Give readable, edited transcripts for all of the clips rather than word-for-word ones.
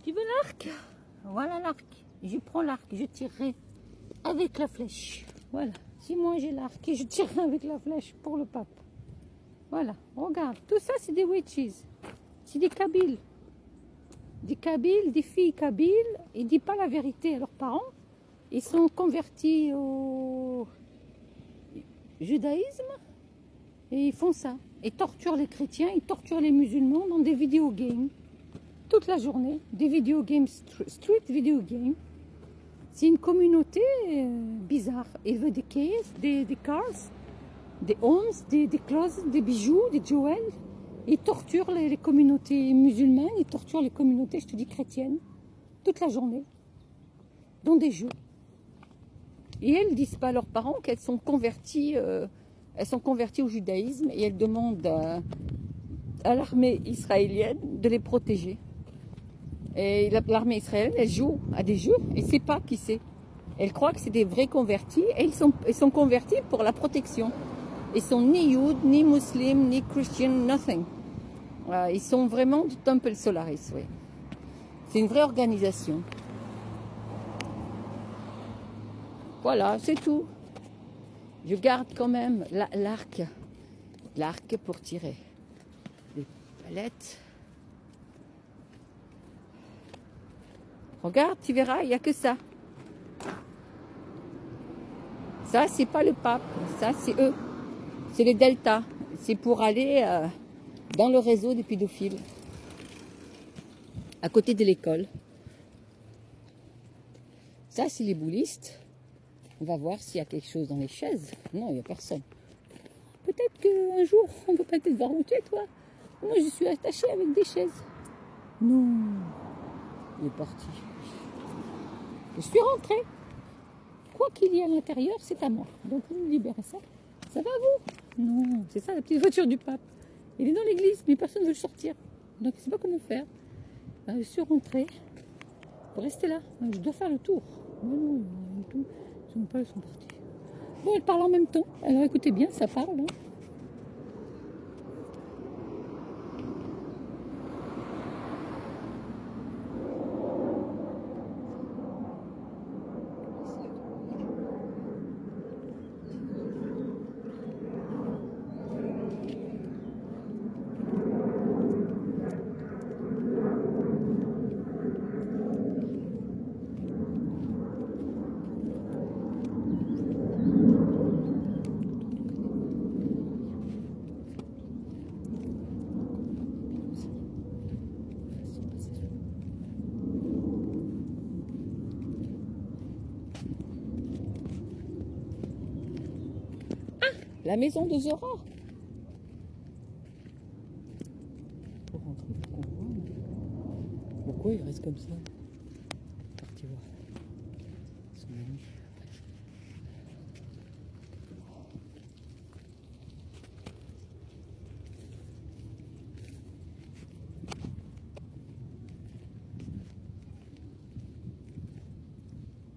Tu veux l'arc? Voilà l'arc. Je prends l'arc, je tirerai avec la flèche. Voilà. Si moi j'ai l'arc et je tirerai avec la flèche pour le pape. Voilà. Regarde. Tout ça, c'est des witches. C'est des Kabyles. Des Kabyles, des filles Kabyles. Ils ne disent pas la vérité à leurs parents. Ils sont convertis au judaïsme. Et ils font ça. Ils torturent les chrétiens, ils torturent les musulmans dans des vidéo games. Toute la journée. Des vidéo games, street video games. C'est une communauté bizarre. Ils veulent des cases, des cars, des homes, des clothes, des bijoux, des jewels. Ils torturent les communautés musulmanes, ils torturent les communautés, je te dis, chrétiennes. Toute la journée. Dans des jeux. Et elles ne disent pas à leurs parents qu'elles sont converties, au judaïsme et elles demandent à l'armée israélienne de les protéger. Et l'armée israélienne, elle joue à des jeux et ne sait pas qui c'est. Elle croit que c'est des vrais convertis et ils sont convertis pour la protection. Ils sont ni Judes, ni musulmans, ni Christian, nothing. Ils sont vraiment du Temple Solaris, oui. C'est une vraie organisation. Voilà, c'est tout. Je garde quand même l'arc pour tirer les palettes. Regarde, tu verras, il n'y a que ça. Ça, c'est pas le pape, ça, c'est eux. C'est les deltas. C'est pour aller dans le réseau des pédophiles, à côté de l'école. Ça, c'est les boulistes. On va voir s'il y a quelque chose dans les chaises. Non, il n'y a personne. Peut-être qu'un jour, on peut peut-être voir où tu es, toi. Moi, je suis attachée avec des chaises. Non. Il est parti. Je suis rentrée. Quoi qu'il y ait à l'intérieur, c'est à moi. Donc, vous libérez ça. Ça va, vous? Non, c'est ça, la petite voiture du pape. Il est dans l'église, mais personne ne veut le sortir. Donc, je ne sais pas comment faire. Je suis rentrée. Pour rester là. Je dois faire le tour. Non, tout. Ils sont partis. Bon, elles parlent en même temps. Alors, écoutez bien, ça parle. Hein. La maison de Zora. Pour rentrer, pour qu'on voit. Pourquoi il reste comme ça? Parti voir son ami.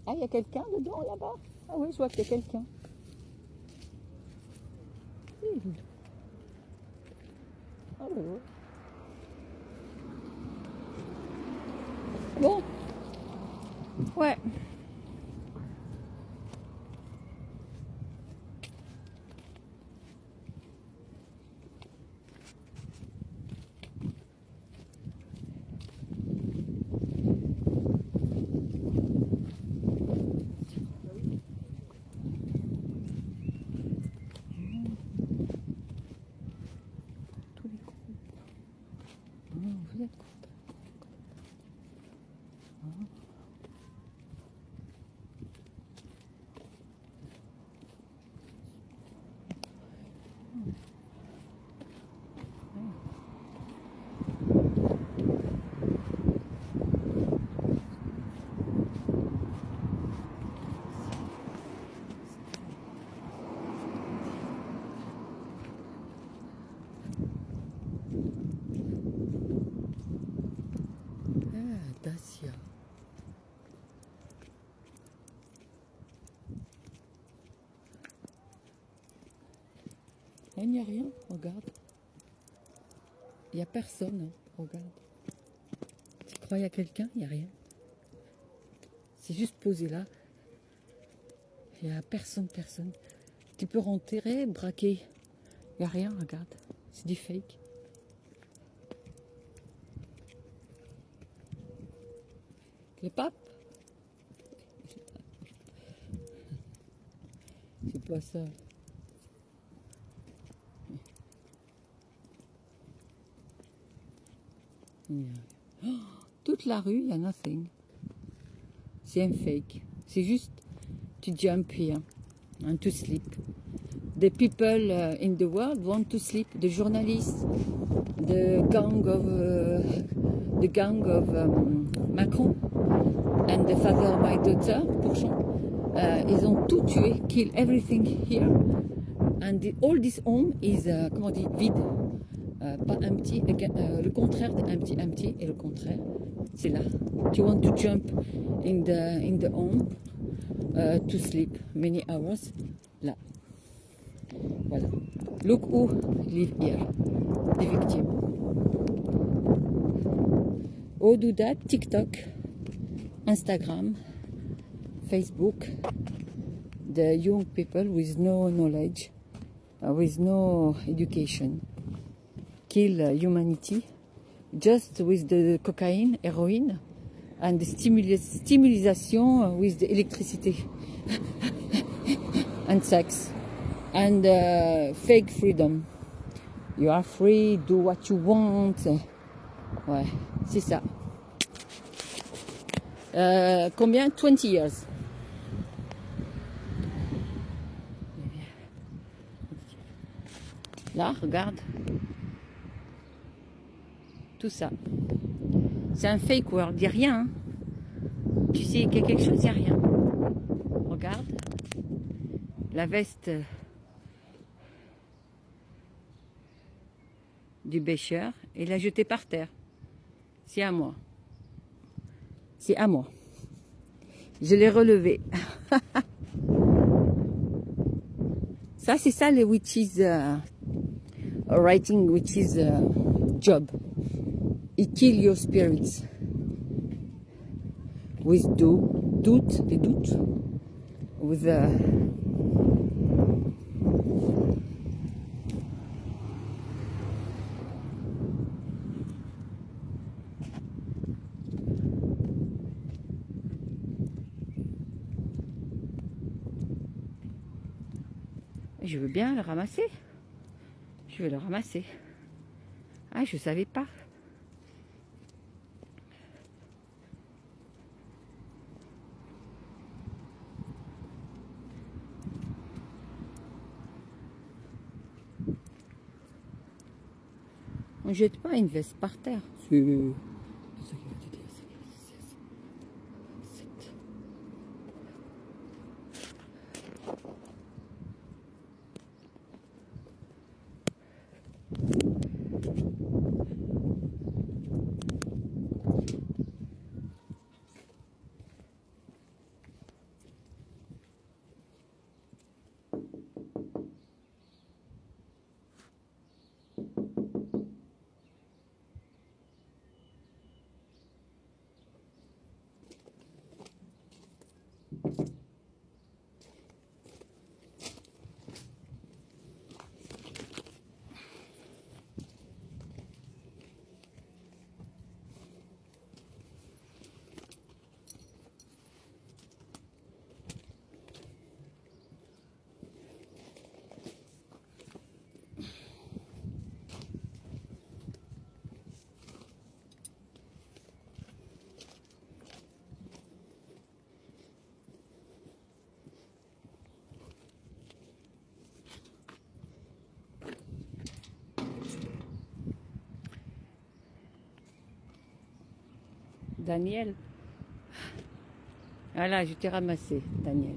Ah, il y a quelqu'un dedans là-bas? Ah oui, je vois qu'il y a quelqu'un. Ah oui, oui. Bon. Ouais. Tous les groupes. Non, vous êtes contents. Dacia. Il n'y a rien, regarde. Il n'y a personne, hein. Regarde. Tu crois crois qu'il y a quelqu'un, il n'y a rien. C'est juste posé là. Il n'y a personne. Tu peux rentrer, braquer. Il n'y a rien, regarde. C'est du fake. Le pape? C'est pas ça. Oh, toute la rue, il y a nothing. C'est un fake. C'est juste, tu jump here and to sleep. The people in the world want to sleep. The journalists, the gang of Macron and the father of my daughter, Bourchon, ils ont tout tué, kill everything here. And all this home is, comment on dit, vide. Pas empty, le contraire de empty, et le contraire, c'est là. You want to jump in the home to sleep many hours, là. Voilà. Look who live here, des victimes. All do that, TikTok, Instagram, Facebook, the young people with no knowledge, with no education, kill humanity just with the cocaine, heroin, and the stimulation with the electricity and sex and fake freedom. You are free, do what you want. Ouais, c'est ça. Combien? 20 years. Là, regarde. Tout ça. C'est un fake world, il n'y a rien. Hein. Tu sais qu'il y a quelque chose, il n'y a rien. Regarde. La veste du pêcheur et l'a jetée par terre. C'est à moi. C'est à moi. Je l'ai relevé. Ça, c'est ça les witches writing witches job. It kill your spirits with doute, des doutes, with je veux bien le ramasser. Je vais le ramasser. Ah, je savais pas. On jette pas une veste par terre. Daniel. Voilà, je t'ai ramassé, Daniel.